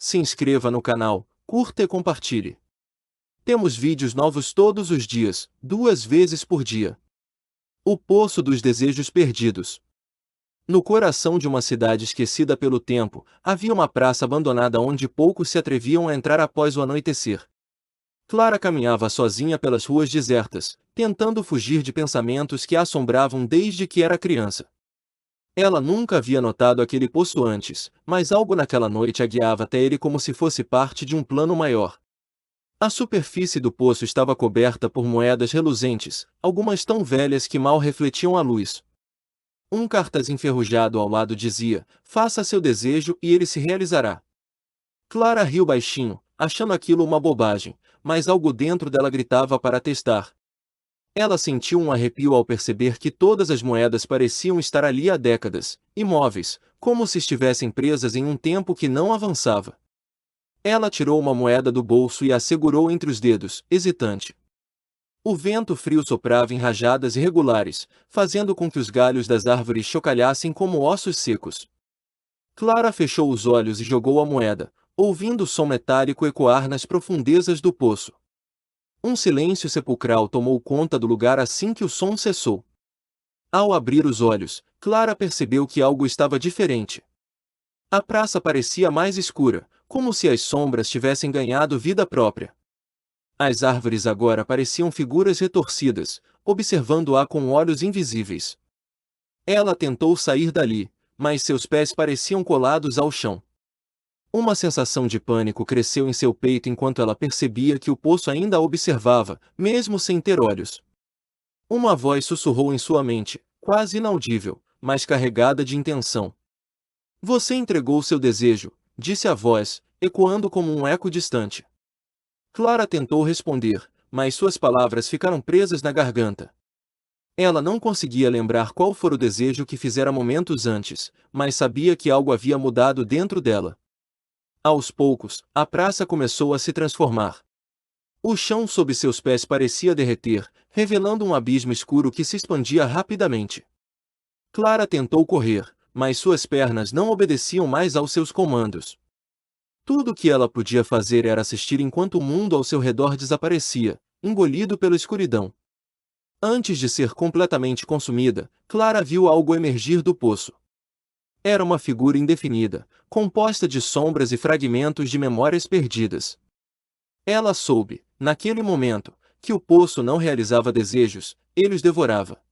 se inscreva no canal, curta e compartilhe. Temos vídeos novos todos os dias, 2 vezes por dia. O Poço dos Desejos Perdidos. No coração de uma cidade esquecida pelo tempo, havia uma praça abandonada onde poucos se atreviam a entrar após o anoitecer. Clara caminhava sozinha pelas ruas desertas, tentando fugir de pensamentos que a assombravam desde que era criança. Ela nunca havia notado aquele poço antes, mas algo naquela noite a guiava até ele como se fosse parte de um plano maior. A superfície do poço estava coberta por moedas reluzentes, algumas tão velhas que mal refletiam a luz. Um cartaz enferrujado ao lado dizia: "Faça seu desejo e ele se realizará." Clara riu baixinho, achando aquilo uma bobagem, mas algo dentro dela gritava para testar. Ela sentiu um arrepio ao perceber que todas as moedas pareciam estar ali há décadas, imóveis, como se estivessem presas em um tempo que não avançava. Ela tirou uma moeda do bolso e a segurou entre os dedos, hesitante. O vento frio soprava em rajadas irregulares, fazendo com que os galhos das árvores chocalhassem como ossos secos. Clara fechou os olhos e jogou a moeda, ouvindo o som metálico ecoar nas profundezas do poço. Um silêncio sepulcral tomou conta do lugar assim que o som cessou. Ao abrir os olhos, Clara percebeu que algo estava diferente. A praça parecia mais escura, como se as sombras tivessem ganhado vida própria. As árvores agora pareciam figuras retorcidas, observando-a com olhos invisíveis. Ela tentou sair dali, mas seus pés pareciam colados ao chão. Uma sensação de pânico cresceu em seu peito enquanto ela percebia que o poço ainda a observava, mesmo sem ter olhos. Uma voz sussurrou em sua mente, quase inaudível, mas carregada de intenção. "Você entregou seu desejo", disse a voz, ecoando como um eco distante. Clara tentou responder, mas suas palavras ficaram presas na garganta. Ela não conseguia lembrar qual fora o desejo que fizera momentos antes, mas sabia que algo havia mudado dentro dela. Aos poucos, a praça começou a se transformar. O chão sob seus pés parecia derreter, revelando um abismo escuro que se expandia rapidamente. Clara tentou correr, mas suas pernas não obedeciam mais aos seus comandos. Tudo o que ela podia fazer era assistir enquanto o mundo ao seu redor desaparecia, engolido pela escuridão. Antes de ser completamente consumida, Clara viu algo emergir do poço. Era uma figura indefinida, composta de sombras e fragmentos de memórias perdidas. Ela soube, naquele momento, que o poço não realizava desejos, ele os devorava.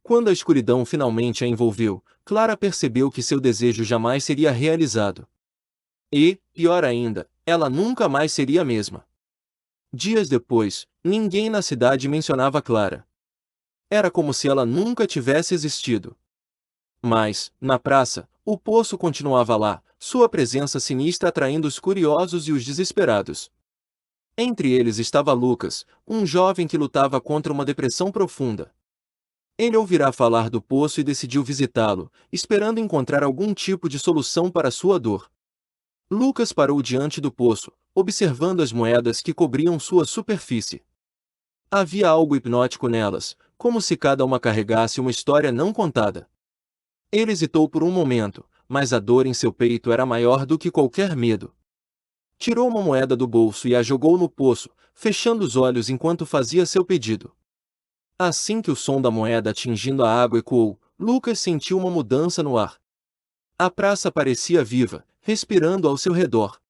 Quando a escuridão finalmente a envolveu, Clara percebeu que seu desejo jamais seria realizado. E, pior ainda, ela nunca mais seria a mesma. Dias depois, ninguém na cidade mencionava Clara. Era como se ela nunca tivesse existido. Mas, na praça, o poço continuava lá, sua presença sinistra atraindo os curiosos e os desesperados. Entre eles estava Lucas, um jovem que lutava contra uma depressão profunda. Ele ouvirá falar do poço e decidiu visitá-lo, esperando encontrar algum tipo de solução para sua dor. Lucas parou diante do poço, observando as moedas que cobriam sua superfície. Havia algo hipnótico nelas, como se cada uma carregasse uma história não contada. Ele hesitou por um momento, mas a dor em seu peito era maior do que qualquer medo. Tirou uma moeda do bolso e a jogou no poço, fechando os olhos enquanto fazia seu pedido. Assim que o som da moeda atingindo a água ecoou, Lucas sentiu uma mudança no ar. A praça parecia viva, respirando ao seu redor.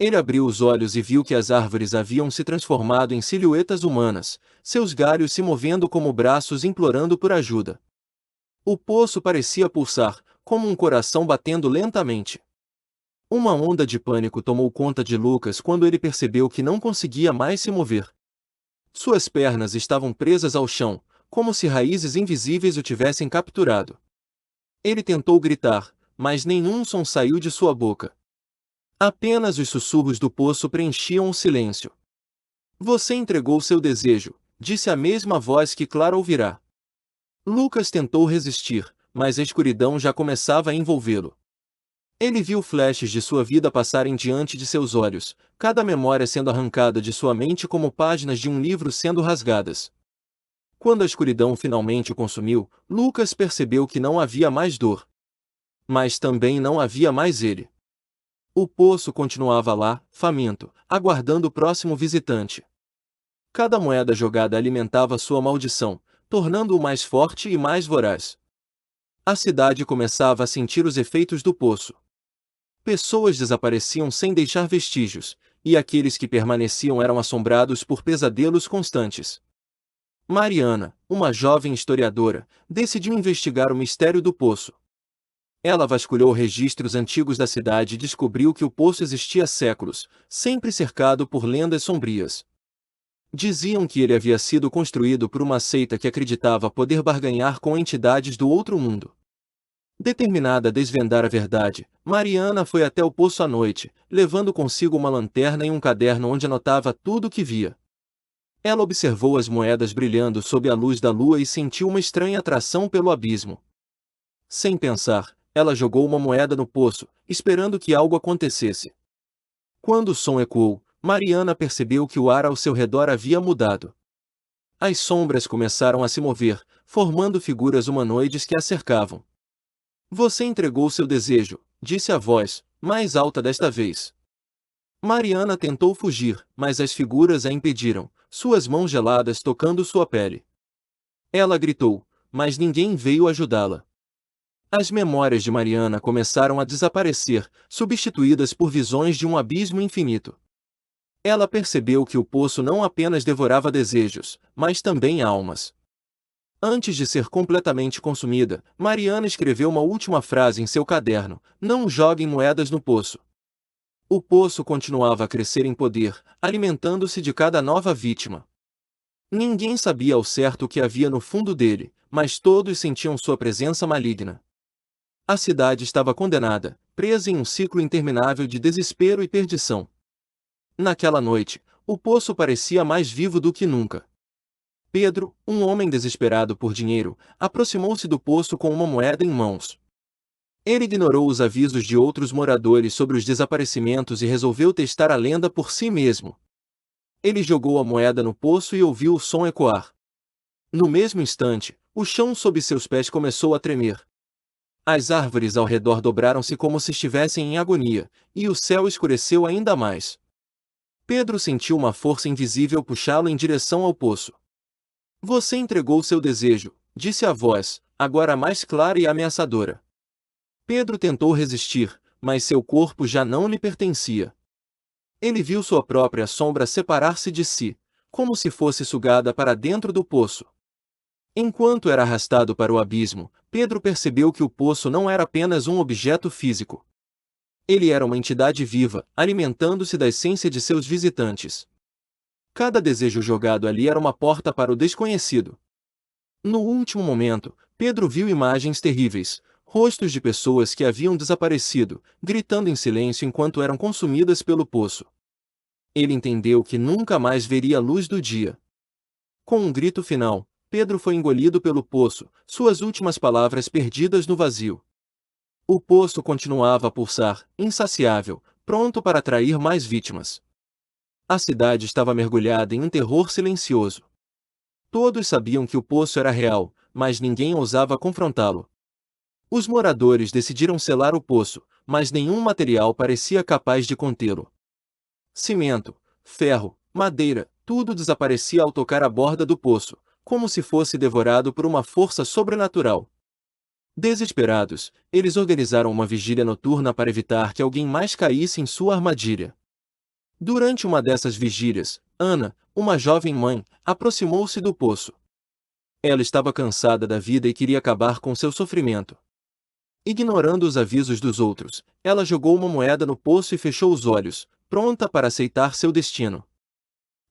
Ele abriu os olhos e viu que as árvores haviam se transformado em silhuetas humanas, seus galhos se movendo como braços implorando por ajuda. O poço parecia pulsar, como um coração batendo lentamente. Uma onda de pânico tomou conta de Lucas quando ele percebeu que não conseguia mais se mover. Suas pernas estavam presas ao chão, como se raízes invisíveis o tivessem capturado. Ele tentou gritar, mas nenhum som saiu de sua boca. Apenas os sussurros do poço preenchiam o silêncio. "Você entregou seu desejo", disse a mesma voz que Clara ouvirá. Lucas tentou resistir, mas a escuridão já começava a envolvê-lo. Ele viu flashes de sua vida passarem diante de seus olhos, cada memória sendo arrancada de sua mente como páginas de um livro sendo rasgadas. Quando a escuridão finalmente o consumiu, Lucas percebeu que não havia mais dor. Mas também não havia mais ele. O poço continuava lá, faminto, aguardando o próximo visitante. Cada moeda jogada alimentava sua maldição, tornando-o mais forte e mais voraz. A cidade começava a sentir os efeitos do poço. Pessoas desapareciam sem deixar vestígios, e aqueles que permaneciam eram assombrados por pesadelos constantes. Mariana, uma jovem historiadora, decidiu investigar o mistério do poço. Ela vasculhou registros antigos da cidade e descobriu que o poço existia há séculos, sempre cercado por lendas sombrias. Diziam que ele havia sido construído por uma seita que acreditava poder barganhar com entidades do outro mundo. Determinada a desvendar a verdade, Mariana foi até o poço à noite, levando consigo uma lanterna e um caderno onde anotava tudo o que via. Ela observou as moedas brilhando sob a luz da lua e sentiu uma estranha atração pelo abismo. Sem pensar, ela jogou uma moeda no poço, esperando que algo acontecesse. Quando o som ecoou, Mariana percebeu que o ar ao seu redor havia mudado. As sombras começaram a se mover, formando figuras humanoides que a cercavam. Você entregou seu desejo, disse a voz, mais alta desta vez. Mariana tentou fugir, mas as figuras a impediram, suas mãos geladas tocando sua pele. Ela gritou, mas ninguém veio ajudá-la. As memórias de Mariana começaram a desaparecer, substituídas por visões de um abismo infinito. Ela percebeu que o poço não apenas devorava desejos, mas também almas. Antes de ser completamente consumida, Mariana escreveu uma última frase em seu caderno: não joguem moedas no poço. O poço continuava a crescer em poder, alimentando-se de cada nova vítima. Ninguém sabia ao certo o que havia no fundo dele, mas todos sentiam sua presença maligna. A cidade estava condenada, presa em um ciclo interminável de desespero e perdição. Naquela noite, o poço parecia mais vivo do que nunca. Pedro, um homem desesperado por dinheiro, aproximou-se do poço com uma moeda em mãos. Ele ignorou os avisos de outros moradores sobre os desaparecimentos e resolveu testar a lenda por si mesmo. Ele jogou a moeda no poço e ouviu o som ecoar. No mesmo instante, o chão sob seus pés começou a tremer. As árvores ao redor dobraram-se como se estivessem em agonia, e o céu escureceu ainda mais. Pedro sentiu uma força invisível puxá-lo em direção ao poço. Você entregou seu desejo, disse a voz, agora mais clara e ameaçadora. Pedro tentou resistir, mas seu corpo já não lhe pertencia. Ele viu sua própria sombra separar-se de si, como se fosse sugada para dentro do poço. Enquanto era arrastado para o abismo, Pedro percebeu que o poço não era apenas um objeto físico. Ele era uma entidade viva, alimentando-se da essência de seus visitantes. Cada desejo jogado ali era uma porta para o desconhecido. No último momento, Pedro viu imagens terríveis, rostos de pessoas que haviam desaparecido, gritando em silêncio enquanto eram consumidas pelo poço. Ele entendeu que nunca mais veria a luz do dia. Com um grito final, Pedro foi engolido pelo poço, suas últimas palavras perdidas no vazio. O poço continuava a pulsar, insaciável, pronto para atrair mais vítimas. A cidade estava mergulhada em um terror silencioso. Todos sabiam que o poço era real, mas ninguém ousava confrontá-lo. Os moradores decidiram selar o poço, mas nenhum material parecia capaz de contê-lo. Cimento, ferro, madeira, tudo desaparecia ao tocar a borda do poço, como se fosse devorado por uma força sobrenatural. Desesperados, eles organizaram uma vigília noturna para evitar que alguém mais caísse em sua armadilha. Durante uma dessas vigílias, Ana, uma jovem mãe, aproximou-se do poço. Ela estava cansada da vida e queria acabar com seu sofrimento. Ignorando os avisos dos outros, ela jogou uma moeda no poço e fechou os olhos, pronta para aceitar seu destino.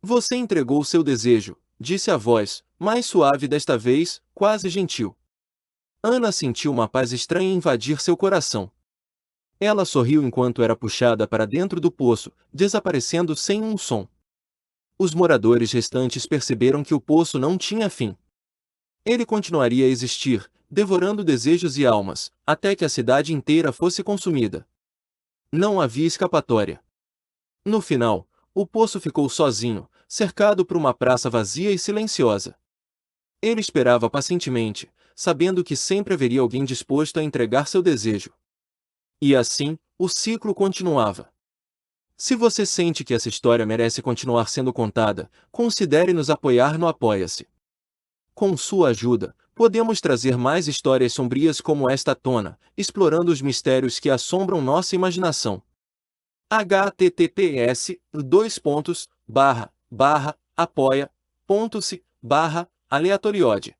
Você entregou seu desejo, disse a voz, mais suave desta vez, quase gentil. Ana sentiu uma paz estranha invadir seu coração. Ela sorriu enquanto era puxada para dentro do poço, desaparecendo sem um som. Os moradores restantes perceberam que o poço não tinha fim. Ele continuaria a existir, devorando desejos e almas, até que a cidade inteira fosse consumida. Não havia escapatória. No final, o poço ficou sozinho, cercado por uma praça vazia e silenciosa. Ele esperava pacientemente, sabendo que sempre haveria alguém disposto a entregar seu desejo. E assim, o ciclo continuava. Se você sente que essa história merece continuar sendo contada, considere nos apoiar no Apoia-se. Com sua ajuda, podemos trazer mais histórias sombrias como esta à tona, explorando os mistérios que assombram nossa imaginação. https://apoia.se/aleatoriode